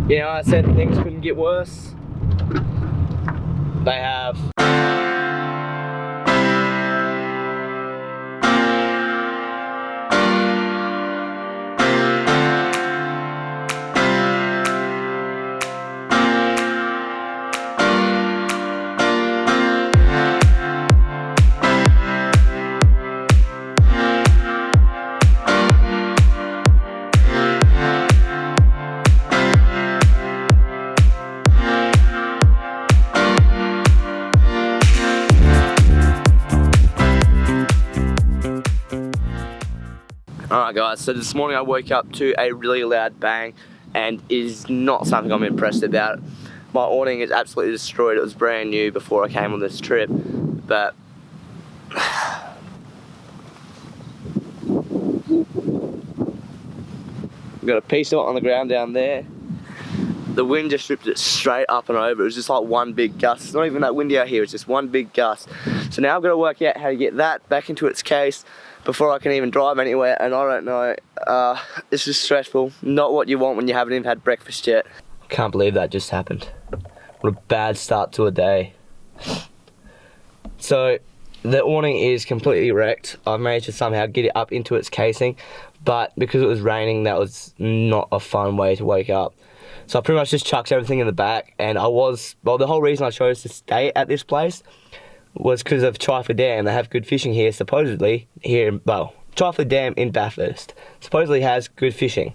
You know, I said things couldn't get worse. They have. Alright guys, so this morning I woke up to a really loud bang, and it is not something I'm impressed about. My awning is absolutely destroyed. It was brand new before I came on this trip, but got a piece of it on the ground down there. The wind just ripped it straight up and over. It was just like one big gust. It's not even that windy out here, it's just one big gust. So now I've got to work out how to get that back into its case before I can even drive anywhere, and I don't know. It's just stressful. Not what you want when you haven't even had breakfast yet. Can't believe that just happened. What a bad start to a day. So the awning is completely wrecked. I've managed to somehow get it up into its casing, but because it was raining, that was not a fun way to wake up. So I pretty much just chucked everything in the back, and the whole reason I chose to stay at this place was because of Trifley Dam. They have good fishing here, supposedly, Trifley Dam in Bathurst supposedly has good fishing.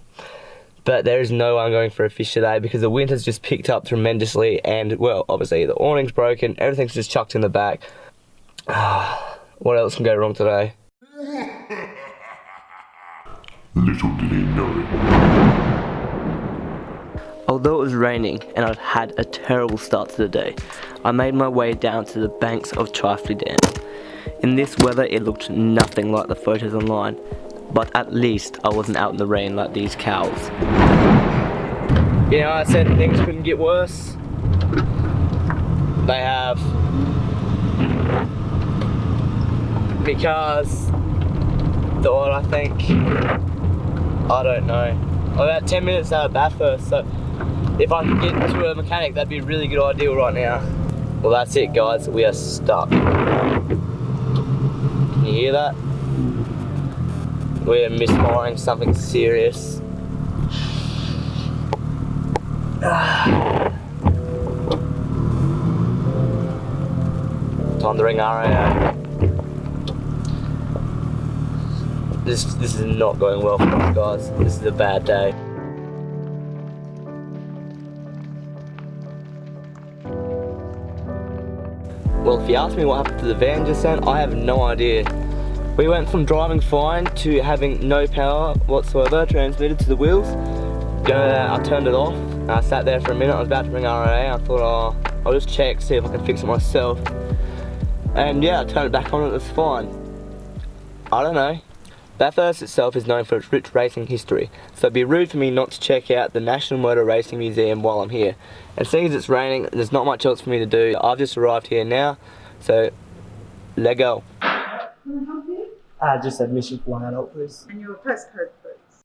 But there is no one going for a fish today because the wind has just picked up tremendously, and, well, obviously the awning's broken, everything's just chucked in the back. What else can go wrong today? Little did he know. Although it was raining and I'd had a terrible start to the day, I made my way down to the banks of Trifley Dam. In this weather it looked nothing like the photos online, but at least I wasn't out in the rain like these cows. You know, I said things couldn't get worse. They have. Because thought, I think, I don't know, I'm about 10 minutes out of Bathurst, so if I could get to a mechanic, that'd be a really good idea right now. Well, that's it guys, we are stuck. Can you hear that? We're misfiring something serious. Time to ring RAA. This is not going well for us guys. This is a bad day. Well, if you ask me what happened to the van just then, I have no idea. We went from driving fine to having no power whatsoever transmitted to the wheels. I turned it off and I sat there for a minute. I was about to ring RAA. I thought, oh, I'll just check, see if I can fix it myself. And yeah, I turned it back on and it was fine. I don't know. Bathurst itself is known for its rich racing history, so it'd be rude for me not to check out the National Motor Racing Museum while I'm here. And seeing as it's raining, there's not much else for me to do. I've just arrived here now, so let go. Can I help you? Just admission for one adult, please. And your postcode, please.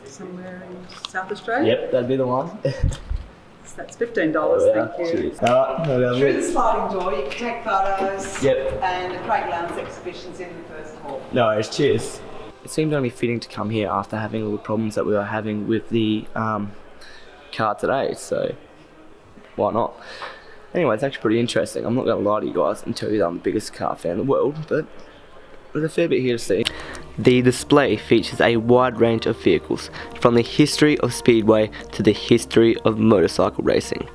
Somewhere in South Australia? Yep, that'd be the one. So that's $15, thank you. Cheers. Alright, Through the sliding door, you can take photos. Yep. And the Craig Lowndes exhibition's in the first hall. No worries, cheers. It seemed only fitting to come here after having all the problems that we were having with the car today, so why not? Anyway, it's actually pretty interesting. I'm not going to lie to you guys and tell you that I'm the biggest car fan in the world, but there's a fair bit here to see. The display features a wide range of vehicles, from the history of Speedway to the history of motorcycle racing.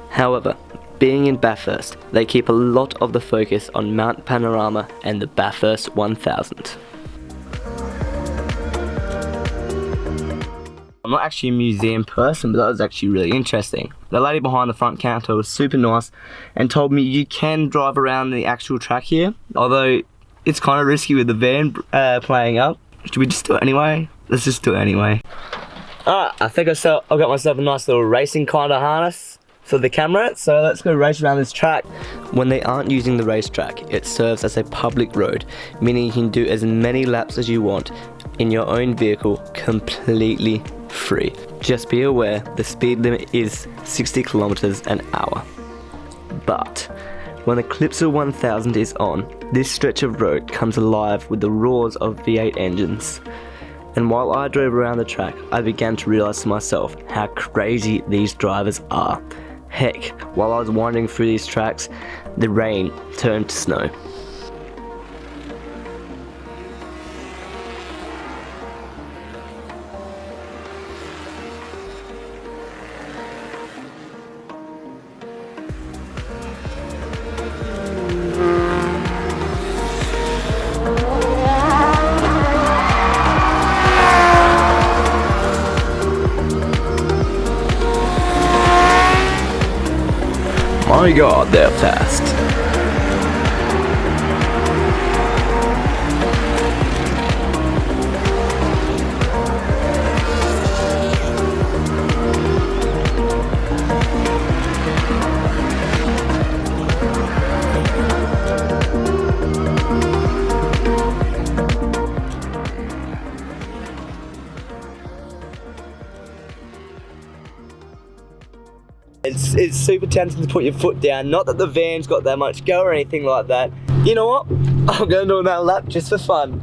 However, being in Bathurst, they keep a lot of the focus on Mount Panorama and the Bathurst 1000. I'm not actually a museum person, but that was actually really interesting. The lady behind the front counter was super nice and told me you can drive around the actual track here, although it's kind of risky with the van playing up. Should we just do it anyway? Let's just do it anyway. Alright, I think I've got myself a nice little racing kind of harness for the camera, so let's go race around this track. When they aren't using the racetrack, it serves as a public road, meaning you can do as many laps as you want in your own vehicle completely free. Just be aware the speed limit is 60 kilometers an hour. But when the Calypso 1000 is on, this stretch of road comes alive with the roars of V8 engines. And while I drove around the track, I began to realize to myself how crazy these drivers are. Heck, while I was wandering through these tracks, the rain turned to snow. My god, they're fast. It's super tempting to put your foot down. Not that the van's got that much go or anything like that. You know what? I'm going to do another lap just for fun.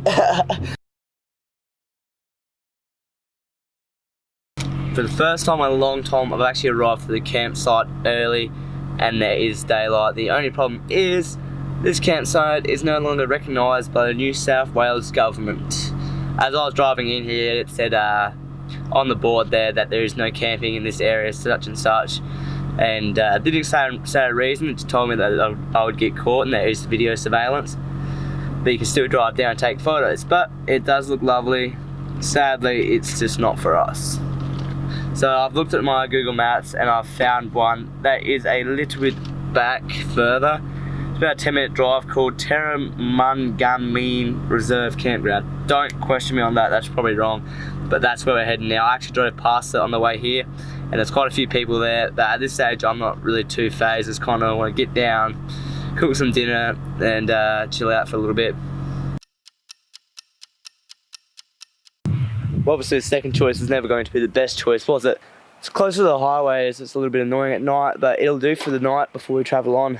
For the first time in a long time, I've actually arrived at the campsite early and there is daylight. The only problem is this campsite is no longer recognised by the New South Wales government. As I was driving in here, it said on the board there that there is no camping in this area, such and such. And didn't say a reason, it just told me that I would get caught and there is video surveillance. But you can still drive down and take photos. But it does look lovely. Sadly, it's just not for us. So I've looked at my Google Maps and I've found one that is a little bit back further. It's about a 10-minute drive called Terramungameen Reserve Campground. Don't question me on that, that's probably wrong. But that's where we're heading now. I actually drove past it on the way here and there's quite a few people there, but at this stage I'm not really too phased. Just kind of want to get down, cook some dinner and chill out for a little bit. Well, obviously the second choice is never going to be the best choice, was it? It's closer to the highways, it's a little bit annoying at night, but it'll do for the night before we travel on.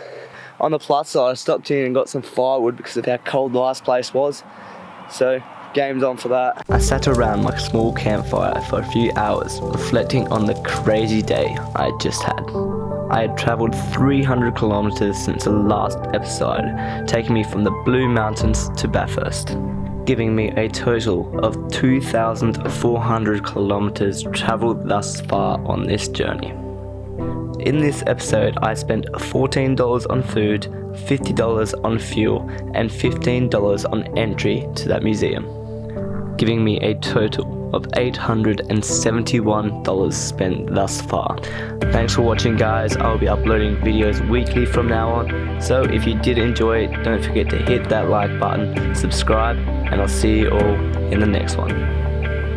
On the plus side, I stopped in and got some firewood because of how cold the last place was. So, game's on for that. I sat around my small campfire for a few hours, reflecting on the crazy day I had just had. I had travelled 300 kilometers since the last episode, taking me from the Blue Mountains to Bathurst, giving me a total of 2,400 kilometers travelled thus far on this journey. In this episode, I spent $14 on food, $50 on fuel, and $15 on entry to that museum, giving me a total of $871 spent thus far. Thanks for watching, guys. I'll be uploading videos weekly from now on, so if you did enjoy it, don't forget to hit that like button, subscribe, and I'll see you all in the next one.